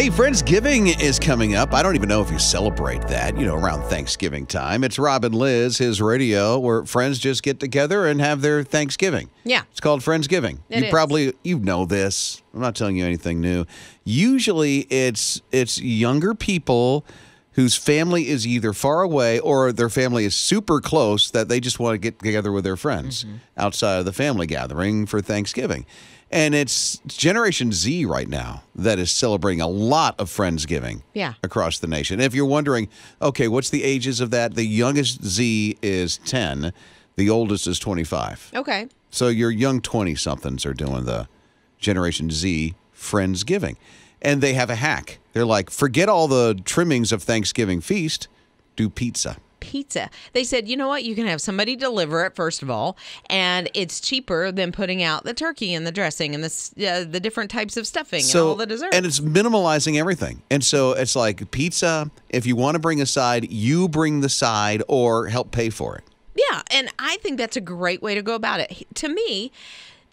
Hey, Friendsgiving is coming up. I don't even know if you celebrate that, around Thanksgiving time. It's Rob and Lizz, his radio, where friends just get together and have their Thanksgiving. Yeah. It's called Friendsgiving. You know this. I'm not telling you anything new. Usually it's younger people whose family is either far away or their family is super close that they just want to get together with their friends outside of the family gathering for Thanksgiving. And it's Generation Z right now that is celebrating a lot of Friendsgiving across the nation. If you're wondering, okay, what's the ages of that? The youngest Z is 10. The oldest is 25. Okay. So your young 20-somethings are doing the Generation Z Friendsgiving. And they have a hack. They're like, forget all the trimmings of Thanksgiving feast, do pizza. Pizza. They said, you know what? You can have somebody deliver it, first of all, and it's cheaper than putting out the turkey and the dressing and the different types of stuffing and all the dessert. And it's minimalizing everything. And so it's like pizza, if you want to bring a side, you bring the side or help pay for it. Yeah, and I think that's a great way to go about it. To me,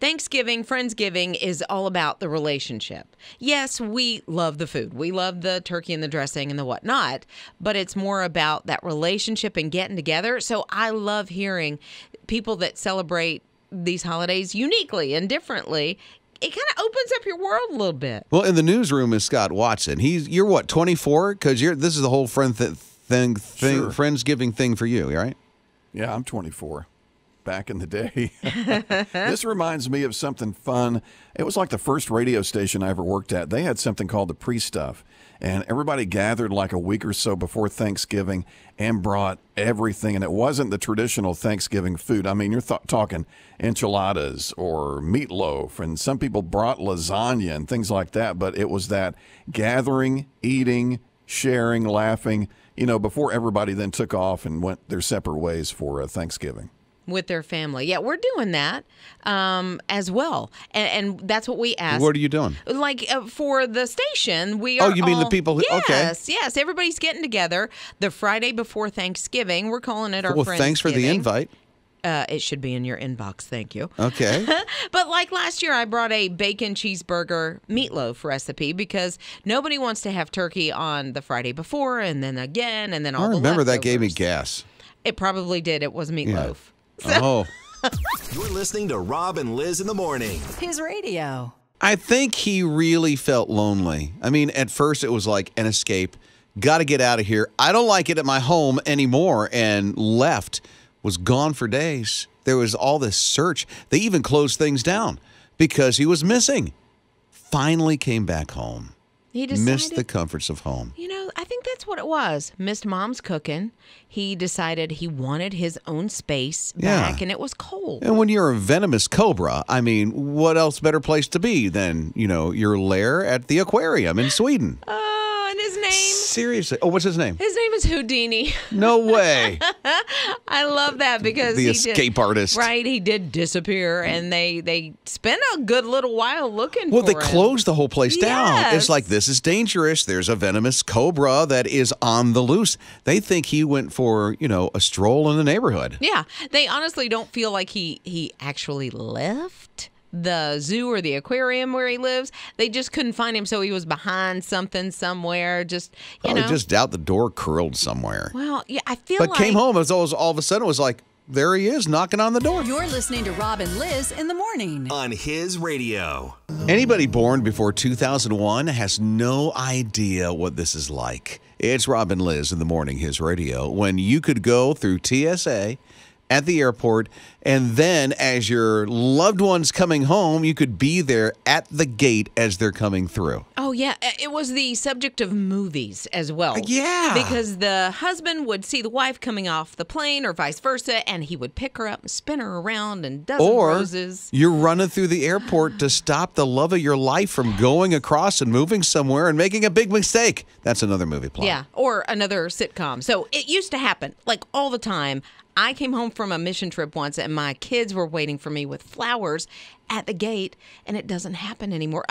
Thanksgiving, Friendsgiving is all about the relationship. Yes, we love the food. We love the turkey and the dressing and the whatnot, but it's more about that relationship and getting together. So I love hearing people that celebrate these holidays uniquely and differently. It kind of opens up your world a little bit. Well, in the newsroom is Scott Watson. You're what, 24? Because this is the whole Friendsgiving thing for you, right? Yeah, I'm 24. Back in the day. This reminds me of something fun. It was like the first radio station I ever worked at. They had something called the pre-stuff, and everybody gathered like a week or so before Thanksgiving and brought everything, and it wasn't the traditional Thanksgiving food. I mean, you're talking enchiladas or meatloaf, and some people brought lasagna and things like that, but it was that gathering, eating, sharing, laughing, before everybody then took off and went their separate ways for Thanksgiving. With their family. Yeah, we're doing that as well. And that's what we asked. What are you doing? Like for the station, we are. Oh, you mean the people who. Yes, okay. Yes. Everybody's getting together the Friday before Thanksgiving. We're calling it our Friendsgiving. Well, thanks for the invite. It should be in your inbox. Thank you. Okay. But like last year, I brought a bacon cheeseburger meatloaf recipe because nobody wants to have turkey on the Friday before and then again and then all the leftovers. I remember that gave me gas. It probably did. It was meatloaf. Yeah. So. Oh. You're listening to Rob and Lizz in the morning. His radio. I think he really felt lonely. I mean, at first it was like an escape. Got to get out of here. I don't like it at my home anymore, and left. Was gone for days. There was all this search. They even closed things down because he was missing. Finally came back home. He decided, missed the comforts of home. I think that's what it was. Missed mom's cooking. He decided he wanted his own space back, and it was cold. And when you're a venomous cobra, I mean, what else better place to be than, your lair at the aquarium in Sweden? And his name? Seriously. Oh, what's his name? His name is Houdini. No way. I love that because the escape artist. Right, he did disappear, and they spent a good little while looking for him. Well, they closed the whole place down. Yes. It's like, this is dangerous. There's a venomous cobra that is on the loose. They think he went for, a stroll in the neighborhood. Yeah, they honestly don't feel like he actually left the zoo or the aquarium where he lives. They just couldn't find him, so he was behind something somewhere. Just just doubt the door curled somewhere. Well, yeah, I feel but like. Came home, it was all of a sudden it was like, there he is knocking on the door. You're listening to Rob and Lizz in the morning on his radio. Anybody born before 2001 has no idea what this is like. It's Rob and Lizz in the morning, his radio, when you could go through TSA at the airport, and then as your loved one's coming home, you could be there at the gate as they're coming through. Oh, yeah. It was the subject of movies as well. Yeah. Because the husband would see the wife coming off the plane or vice versa, and he would pick her up and spin her around and dozen roses. You're running through the airport to stop the love of your life from going across and moving somewhere and making a big mistake. That's another movie plot. Yeah, or another sitcom. So it used to happen, like all the time. I came home from a mission trip once, and my kids were waiting for me with flowers at the gate, and it doesn't happen anymore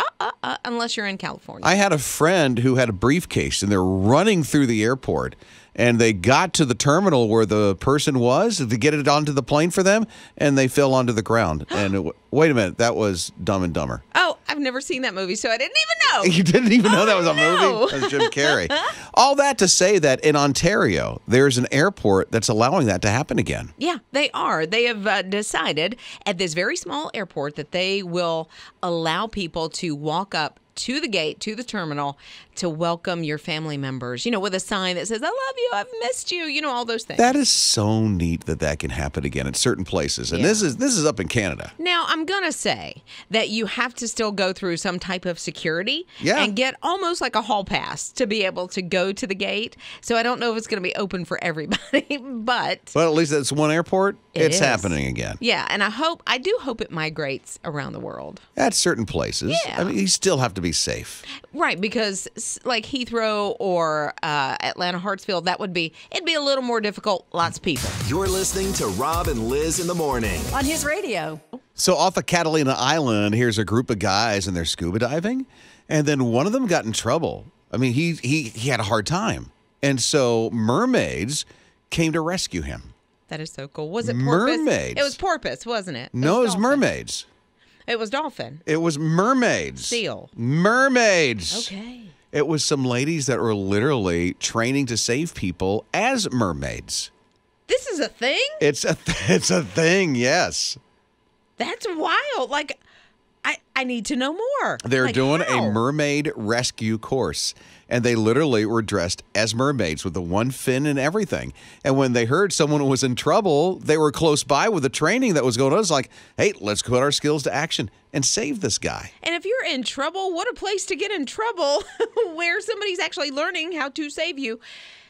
unless you're in California. I had a friend who had a briefcase, and they're running through the airport, and they got to the terminal where the person was to get it onto the plane for them, and they fell onto the ground. And wait a minute, that was Dumb and Dumber. Oh, I've never seen that movie, so I didn't even know. You didn't even know that was a no. movie? That's Jim Carrey. All that to say that in Ontario, there's an airport that's allowing that to happen again. Yeah, they are. They have decided at this very small airport that they will allow people to walk up to the gate, to the terminal, to welcome your family members, with a sign that says, I love you, I've missed you, all those things. That is so neat that can happen again at certain places. And this is up in Canada. Now, I'm going to say that you have to still go through some type of security Yeah. and get almost like a hall pass to be able to go to the gate. So I don't know if it's going to be open for everybody, but... But at least that's one airport. It's is. happening again. Yeah, and I do hope it migrates around the world. At certain places. Yeah. I mean, you still have to be safe. Right, because like Heathrow or Atlanta Hartsfield, it'd be a little more difficult. Lots of people. You're listening to Rob and Liz in the morning. On his radio. So off of Catalina Island, here's a group of guys and they're scuba diving. And then one of them got in trouble. I mean, he had a hard time. And so mermaids came to rescue him. That is so cool. Was it porpoise? Mermaids. It was porpoise, wasn't it? No, it was dolphin. mermaids. It was dolphin. It was mermaids. Seal. Mermaids. Okay. It was some ladies that were literally training to save people as mermaids. This is a thing? It's a thing, yes. That's wild. Like, I need to know more. They're Like, doing how? a mermaid rescue course, and they literally were dressed as mermaids with the one fin and everything. And when they heard someone was in trouble, they were close by with the training that was going on. It's like, hey, let's put our skills to action and save this guy. And if you're in trouble, what a place to get in trouble where somebody's actually learning how to save you.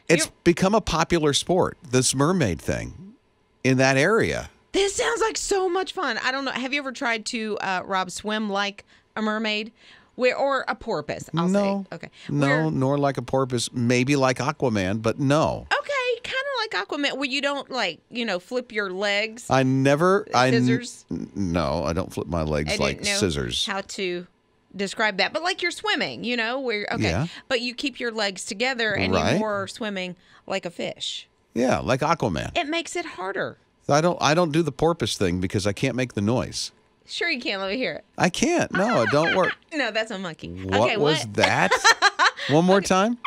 It's become a popular sport, this mermaid thing, in that area. This sounds like so much fun. I don't know. Have you ever tried to, Rob, swim like a mermaid? Or a porpoise, I'll No. say. Okay. No, nor like a porpoise. Maybe like Aquaman, but no. Okay, kind of like Aquaman, where you don't, flip your legs. I never... Scissors? No, I don't flip my legs I like didn't know scissors. how to describe that. But like you're swimming, where, okay. Yeah. But you keep your legs together and Right. you're more swimming like a fish. Yeah, like Aquaman. It makes it harder. I don't do the porpoise thing because I can't make the noise. Sure you can. Let me hear it. I can't. No, it don't work. No, that's a monkey. What Okay, was that? One more time?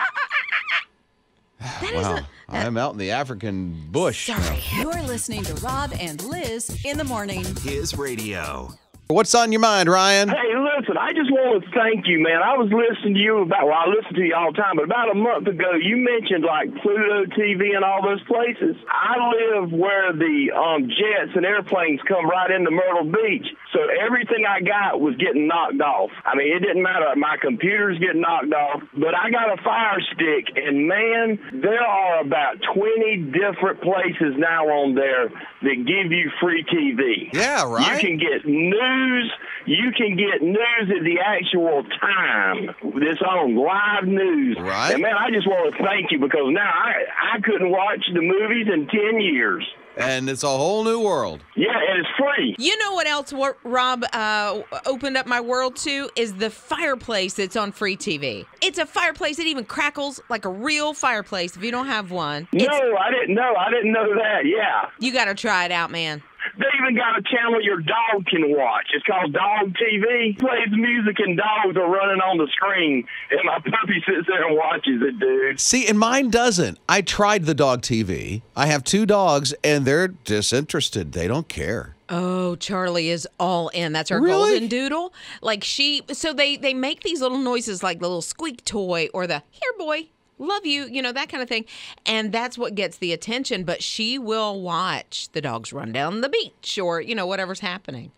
That Wow. I'm out in the African bush. Sorry. You're listening to Rob and Liz in the morning. His radio. What's on your mind, Ryan? Hey, listen, I just want to thank you, man. I was listening to you I listen to you all the time, but about a month ago, you mentioned like Pluto TV and all those places. I live where the jets and airplanes come right into Myrtle Beach, so everything I got was getting knocked off. I mean, it didn't matter. My computer's getting knocked off, but I got a Fire Stick, and man, there are about 20 different places now on there that give you free TV. Yeah, right. You can get news. You can get news at the actual time. It's on live news. Right. And, man, I just want to thank you because now I couldn't watch the movies in 10 years. And it's a whole new world. Yeah, and it's free. You know what else, Rob, opened up my world to is the fireplace that's on free TV. It's a fireplace that even crackles like a real fireplace if you don't have one. No, I didn't know. I didn't know that. Yeah. You got to try it out, man. They even got a channel your dog can watch. It's called Dog TV. Plays music and dogs are running on the screen, and my puppy sits there and watches it, dude. See, and mine doesn't. I tried the dog TV. I have 2 dogs, and they're disinterested. They don't care. Oh, Charlie is all in. That's our Really? golden doodle. So they make these little noises like the little squeak toy or the here boy, love you, that kind of thing. And that's what gets the attention. But she will watch the dogs run down the beach or, whatever's happening.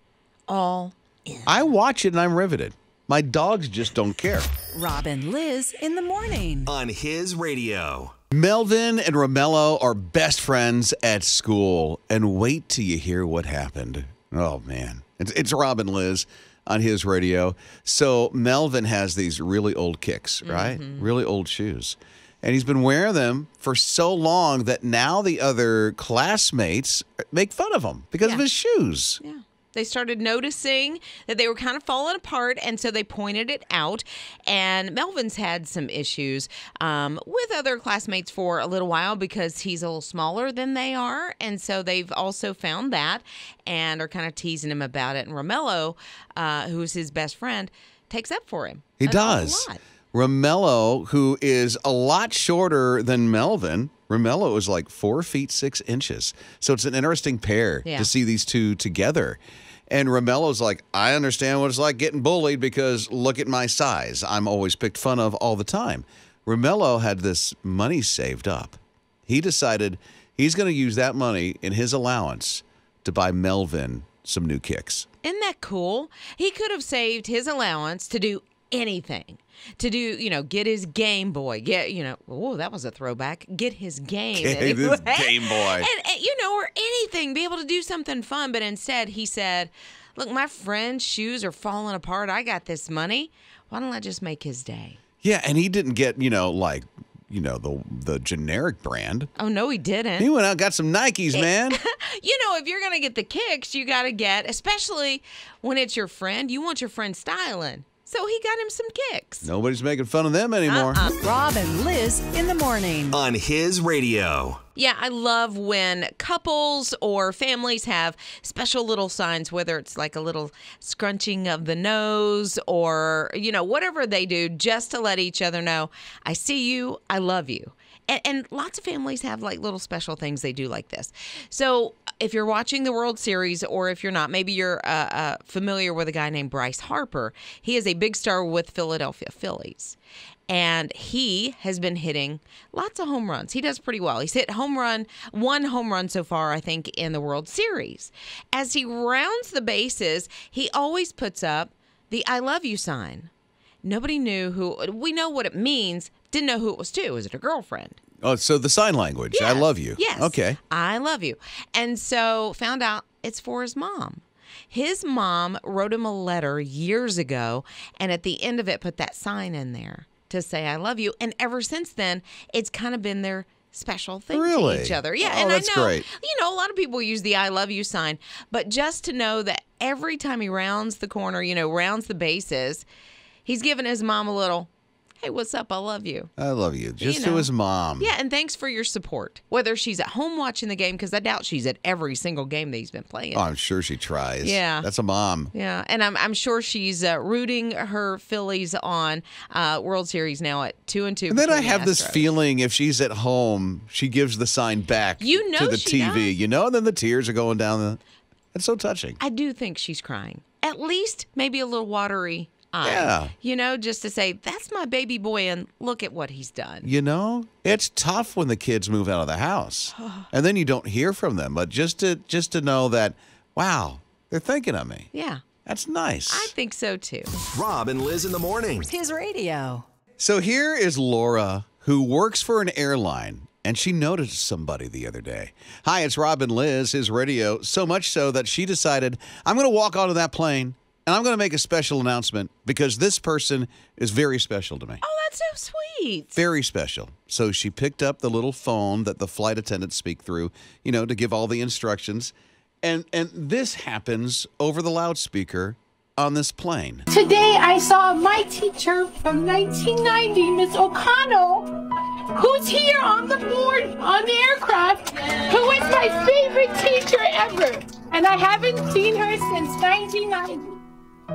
All in. I watch it, and I'm riveted. My dogs just don't care. Rob and Liz in the morning. On his radio. Melvin and Romello are best friends at school, and wait till you hear what happened. Oh, man. It's Rob and Liz on his radio. So Melvin has these really old kicks, right? Really old shoes. And he's been wearing them for so long that now the other classmates make fun of him because of his shoes. Yeah. They started noticing that they were kind of falling apart, and so they pointed it out. And Melvin's had some issues with other classmates for a little while because he's a little smaller than they are. And so they've also found that and are kind of teasing him about it. And Romello, who is his best friend, takes up for him. He A does. lot. Romello, who is a lot shorter than Melvin. Romello is like 4 feet 6 inches. So it's an interesting pair Yeah. to see these two together. And Romello's like, I understand what it's like getting bullied because look at my size. I'm always picked fun of all the time. Romello had this money saved up. He decided he's going to use that money in his allowance to buy Melvin some new kicks. Isn't that cool? He could have saved his allowance to do anything. To do, get his Game Boy. That was a throwback. Get his game. Hey, this Game Boy. And, or anything. Be able to do something fun. But instead, he said, look, my friend's shoes are falling apart. I got this money. Why don't I just make his day? Yeah, and he didn't get, the generic brand. Oh, no, he didn't. He went out and got some Nikes, man. If you're going to get the kicks, you got to get, especially when it's your friend, you want your friend styling. So he got him some kicks. Nobody's making fun of them anymore. Rob and Liz in the morning. On his radio. Yeah, I love when couples or families have special little signs, whether it's like a little scrunching of the nose or, whatever they do just to let each other know, I see you, I love you. And lots of families have like little special things they do like this. So if you're watching the World Series, or if you're not, maybe you're familiar with a guy named Bryce Harper. He is a big star with Philadelphia Phillies. And he has been hitting lots of home runs. He does pretty well. He's hit one home run so far, I think, in the World Series. As he rounds the bases, he always puts up the I love you sign. Nobody knew we know what it means, didn't know who it was to. Was it a girlfriend? Oh, so the sign language. Yes. I love you. Yes. Okay. I love you. And so found out it's for his mom. His mom wrote him a letter years ago, and at the end of it put that sign in there to say I love you. And ever since then, it's kind of been their special thing Really? to each other. Yeah, Oh, and that's I know, great. a lot of people use the I love you sign, but just to know that every time he rounds the corner, rounds the bases, he's giving his mom a little, hey, what's up? I love you. I love you. Just to his mom. Yeah, and thanks for your support. Whether she's at home watching the game, because I doubt she's at every single game that he's been playing. Oh, I'm sure she tries. Yeah. That's a mom. Yeah, and I'm sure she's rooting her Phillies on World Series now at 2-2. And then I between have the this Astros. feeling if she's at home, she gives the sign back to the she TV, does. and then the tears are going down. It's so touching. I do think she's crying. At least maybe a little watery eye. Yeah. Just to say, that's my baby boy, and look at what he's done. It's tough when the kids move out of the house, and then you don't hear from them. But just to know that, wow, they're thinking of me. Yeah. That's nice. I think so, too. Rob and Liz in the morning. His radio. So here is Laura, who works for an airline, and she noticed somebody the other day. Hi, it's Rob and Liz, his radio, so much so that she decided, I'm going to walk onto that plane, and I'm going to make a special announcement because this person is very special to me. Oh, that's so sweet. Very special. So she picked up the little phone that the flight attendants speak through, to give all the instructions. And this happens over the loudspeaker on this plane. Today I saw my teacher from 1990, Miss O'Connell, who's here on the board on the aircraft, who is my favorite teacher ever. And I haven't seen her since 1990.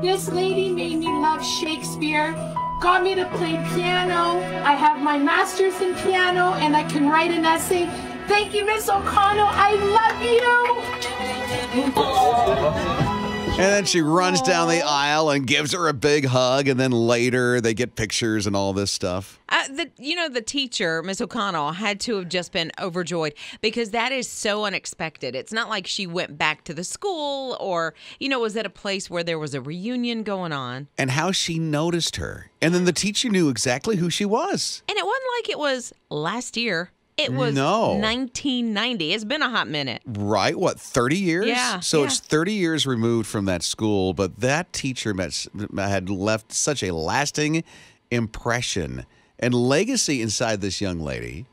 This lady made me love Shakespeare, got me to play piano. I have my master's in piano and I can write an essay. Thank you, Miss O'Connell. I love you. And then she runs down the aisle and gives her a big hug. And then later they get pictures and all this stuff. The teacher, Miss O'Connell, had to have just been overjoyed because that is so unexpected. It's not like she went back to the school or, was at a place where there was a reunion going on. And how she noticed her. And then the teacher knew exactly who she was. And it wasn't like it was last year. It was 1990. It's been a hot minute. Right. What, 30 years? Yeah. So it's 30 years removed from that school, but that teacher had left such a lasting impression and legacy inside this young lady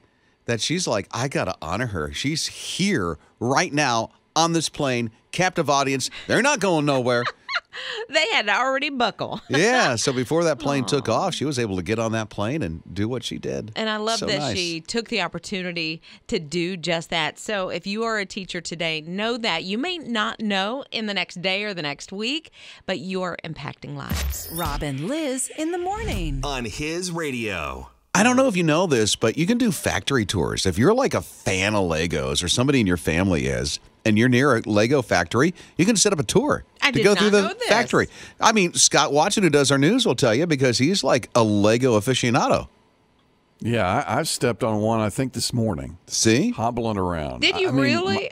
that she's like, I got to honor her. She's here right now on this plane, captive audience. They're not going nowhere. They had to already buckle. Yeah, so before that plane took off, she was able to get on that plane and do what she did. And I love So that nice. she took the opportunity to do just that. So if you are a teacher today, know that. You may not know in the next day or the next week, but you are impacting lives. Rob and Liz in the morning. On His Radio. I don't know if you know this, but you can do factory tours. If you're like a fan of Legos or somebody in your family is, and you're near a Lego factory, you can set up a tour I to did go not through the know this. factory. I mean, Scott Watson, who does our news, will tell you because he's like a Lego aficionado. Yeah, I've stepped on one, I think, this morning, See? hobbling around. Did you I mean, really?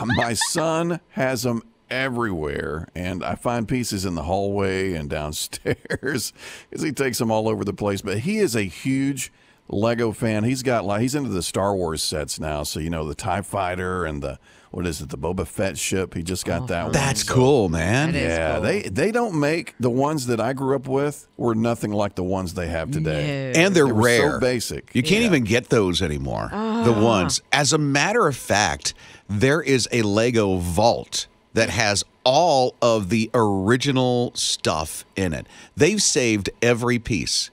My son has them everywhere, and I find pieces in the hallway and downstairs because he takes them all over the place. But he is a huge Lego fan. He's into the Star Wars sets now. So, the TIE Fighter and the Boba Fett ship. He just got that one. That's cool, man. That is Yeah, cool. they don't make the ones that I grew up with were nothing like the ones they have today. No. And they're They were rare. so basic. You can't even get those anymore. The ones. As a matter of fact, there is a Lego vault that has all of the original stuff in it. They've saved every piece.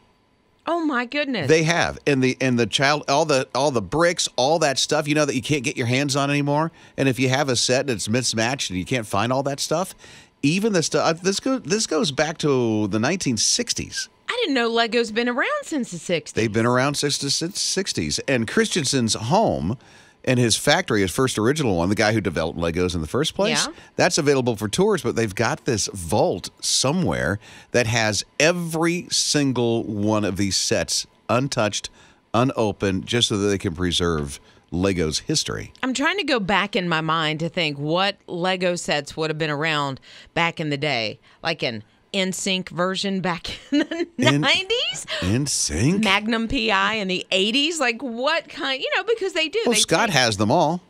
Oh my goodness. They have. And the child, all the bricks, all that stuff, that you can't get your hands on anymore. And if you have a set and it's mismatched and you can't find all that stuff, even the stuff, this goes back to the 1960s. I didn't know Lego's been around since the 60s. They've been around since the 60s. And Christensen's home and his factory, his first original one, the guy who developed Legos in the first place, Yeah. that's available for tours, but they've got this vault somewhere that has every single one of these sets untouched, unopened, just so that they can preserve Lego's history. I'm trying to go back in my mind to think what Lego sets would have been around back in the day, like an NSYNC version back in the 90s. In sync? Magnum PI in the 80s. Like what kind, because they do. Well, they Scott take- has them all.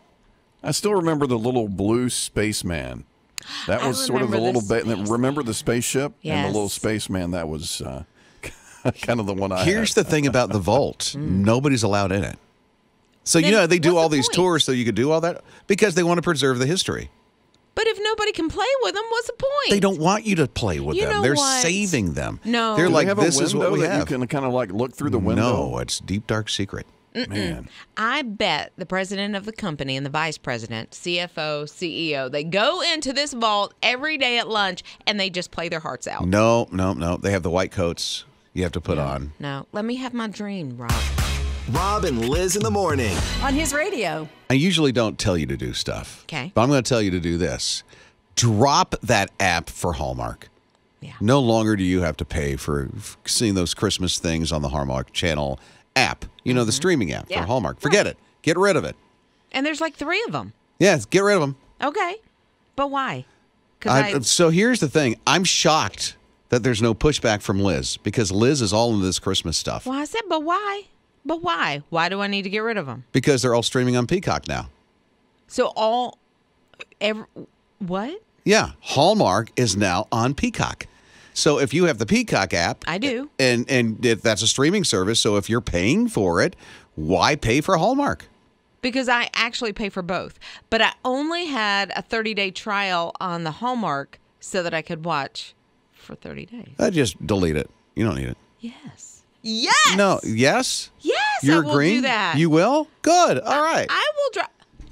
I still remember the little blue spaceman. That I was sort of the remember little the bit. Remember the spaceship and Yes. the little spaceman? That was kind of the one I Here's had. the thing about the vault. Nobody's allowed in it. So, Then they do what's all the these point? tours so you could do all that because they want to preserve the history. But if nobody can play with them, what's the point? They don't want you to play with You them. know They're what? saving them. No. They're Do like, they have this a is window what we that have. you can kind of like look through the window. No, it's deep, dark secret. Man, I bet the president of the company and the vice president, CFO, CEO, they go into this vault every day at lunch and they just play their hearts out. No. They have the white coats you have to put on. No, let me have my dream, Rob. Rob and Liz in the morning. On His Radio. I usually don't tell you to do stuff. Okay. But I'm going to tell you to do this. Drop that app for Hallmark. Yeah. No longer do you have to pay for seeing those Christmas things on the Hallmark Channel app. The streaming app Yeah. for Hallmark. Forget it. Get rid of it. And there's like 3 of them. Yeah, get rid of them. Okay. But why? Because So here's the thing. I'm shocked that there's no pushback from Liz because Liz is all into this Christmas stuff. Well, I said, but why? But why? Why do I need to get rid of them? Because they're all streaming on Peacock now. So what? Yeah, Hallmark is now on Peacock. So if you have the Peacock app, I do. and that's a streaming service. So if you're paying for it, why pay for Hallmark? Because I actually pay for both. But I only had a 30-day trial on the Hallmark so that I could watch for 30 days. Just delete it. You don't need it. Yes. Yes. No. Yes. Yes. You're I will agreeing. do that. You will. Good. All right.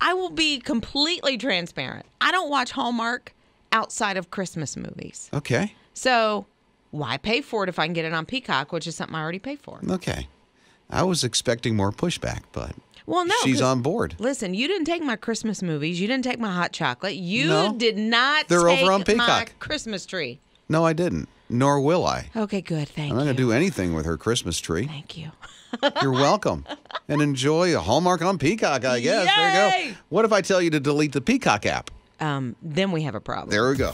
I will be completely transparent. I don't watch Hallmark outside of Christmas movies. Okay. So why pay for it if I can get it on Peacock, which is something I already pay for? Okay. I was expecting more pushback, but Well, no. she's 'cause- on board. Listen, you didn't take my Christmas movies. You didn't take my hot chocolate. You No. did not They're take over on my Peacock. Christmas tree. No, I didn't. Nor will I. Okay, good. Thank I'm not you. going to do anything with her Christmas tree. Thank you. You're welcome. And enjoy a Hallmark on Peacock, I guess. There you Yay! go. What if I tell you to delete the Peacock app? Then we have a problem. There we go.